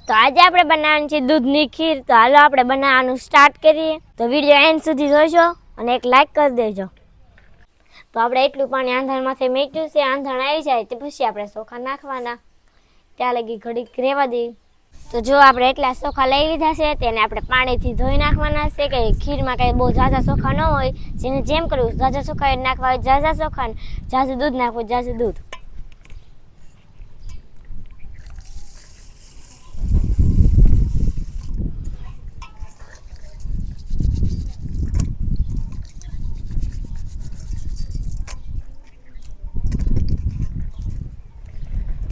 તો આજે આપણે બનાવવાની છે દૂધની ખીર. તો હાલો આપણે બનાવવાનું સ્ટાર્ટ કરીએ. તો વિડીયો એન્ડ સુધી જોજો અને એક લાઈક કરી દેજો. તો આપણે એટલું પાણી આંધણમાંથી મેક્યું છે. આંધણ આવી જાય તે પછી આપણે ચોખા નાખવાના. ત્યાં લગી ઘડીક રહેવા દઈએ. તો જો આપણે એટલા ચોખા લઈ લીધા છે તેને આપણે પાણીથી ધોઈ નાખવાના છે. કે ખીરમાં કંઈ બહુ ઝાઝા ચોખા ન હોય. જેને જેમ કરવું ઝાઝા ચોખા નાખવા હોય ઝાઝા ચોખા, ઝાઝું દૂધ નાખવું ઝાઝું દૂધ.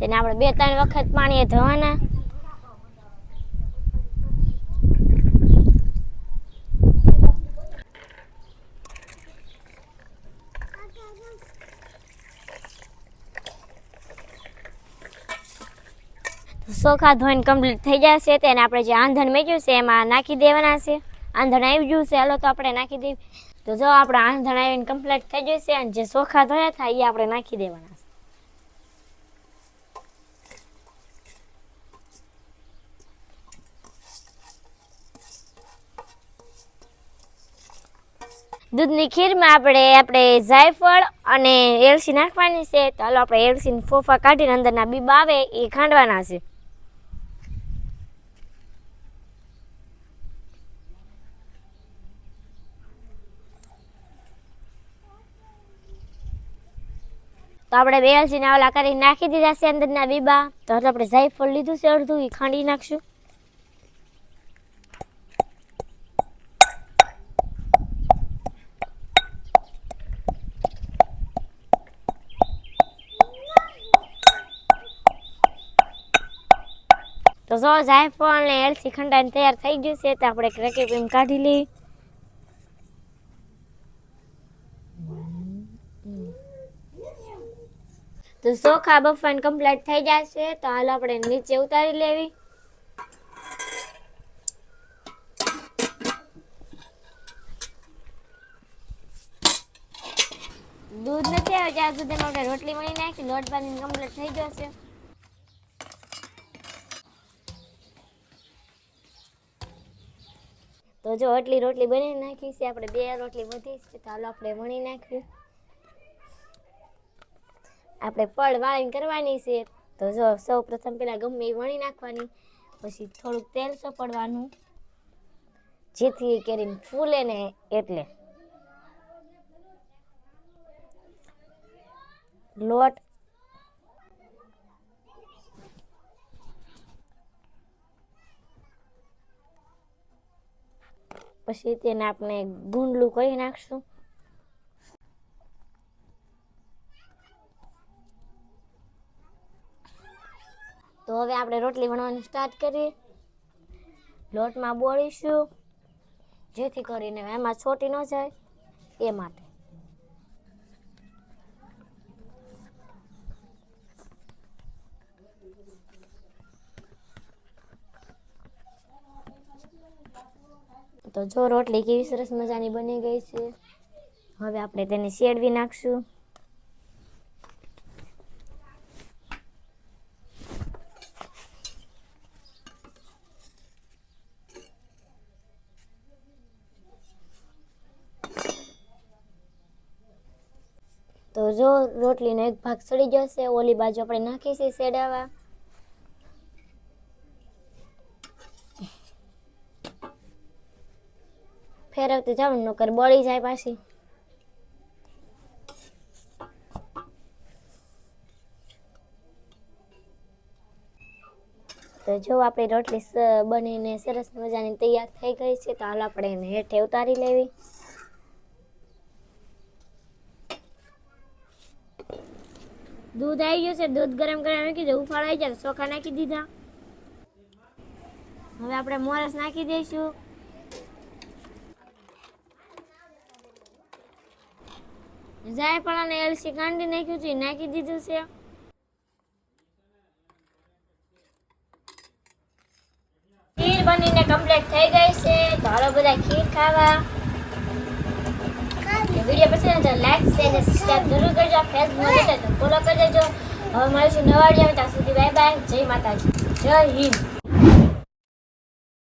તેને આપણે 2-3 વખત પાણીએ ધોવાના. ચોખા ધોઈને કમ્પ્લીટ થઈ જશે. તેને આપણે જે આંધણ મેક્યું છે એમાં નાખી દેવાના છે. આંધણ આવી ગયું છે, હાલો તો આપણે નાખી દઈએ. તો જો આપણે આંધણ આવીને કમ્પ્લીટ થઈ જશે અને જે ચોખા ધોયા થાય એ આપણે નાખી દેવાના છે. દૂધની ખીરમાં આપણે જાયફળ અને એલચી નાખવાની છે. તો હાલો આપણે એલચીના ફોફા કાઢીને અંદરના બીબા આવે એ ખાંડવાના છે. તો આપણે 2 એલચીના ઓલા કરી નાખી દીધા છે અંદરના બીબા. તો આપણે જાયફળ લીધું છે અડધું, એ ખાંડી નાખશું. તો જો જાયફળ અને એલચી ખંડાઈને તૈયાર થઈ ગયું છે. તો આપણે રકેબીમ કાઢી લઈએ. તો ચોખા બફાઈને કમ્પ્લીટ થઈ જશે. તો હાલો આપણે નીચે ઉતારી લેવી. દૂધ નથી આવે ત્યાં સુધી આપણે રોટલી વણી નાખી. લોટ બાંધીને કમ્પ્લીટ થઈ જશે. તો જો આટલી રોટલી બની નાખી છે. આપણે 2 રોટલી વધી છે. તો હાલો આપણે વણી નાખીએ. આપણે પડ વાળીને કરવાની છે. તો જો સૌ પ્રથમ પેલા ગમે એ વણી નાખવાની, પછી થોડુંક તેલ ચોપડવાનું જેથી કરીને ફૂલે ને એટલે. લોટ પછી તેને આપણે ગુંડલું કરી નાખશું. તો હવે આપણે રોટલી વણવાનું સ્ટાર્ટ કરીએ. લોટમાં બોળીશું જેથી કરીને એમાં છોટી ન જાય એ માટે. તો જો રોટલી કેવી સરસ મજાની બની ગઈ છે. હવે આપણે તેને શેડવી નાખશું. તો જો રોટલીનો એક ભાગ સડી જશે. ઓલી બાજુ આપણે નાખી છે શેડાવા. ફેરવતી જાવ નકર બળી જાય પાછી. તો જો આપણી રોટલી બનીને સરસ મજાની તૈયાર થઈ ગઈ છે. તો હાલ આપણે એને હેઠે ઉતારી લેવી. દૂધ આવી ગયું છે. દૂધ ગરમ કરવા મૂકી દે. ઉફાળ આવી જાય ચોખા નાખી દીધા. હવે આપણે મોરસ નાખી દઈશું. જાયફળ અને એલચી કાંડી નાખ્યું છે, નાખી દીધું છે. ખીર બનીને કમ્પ્લીટ થઈ ગઈ છે. તો હાલો બધા ખીર ખાવા. વિડીયો પસંદ આવે તો લાઈક શેર અને સબસ્ક્રાઇબ જરૂર કરજો. ફેસબુક છે તો ફોલો કરી દેજો. હવે મળીશું નવા વિડીયો. ત્યાં સુધી બાય બાય. જય માતાજી, જય હિન્દ.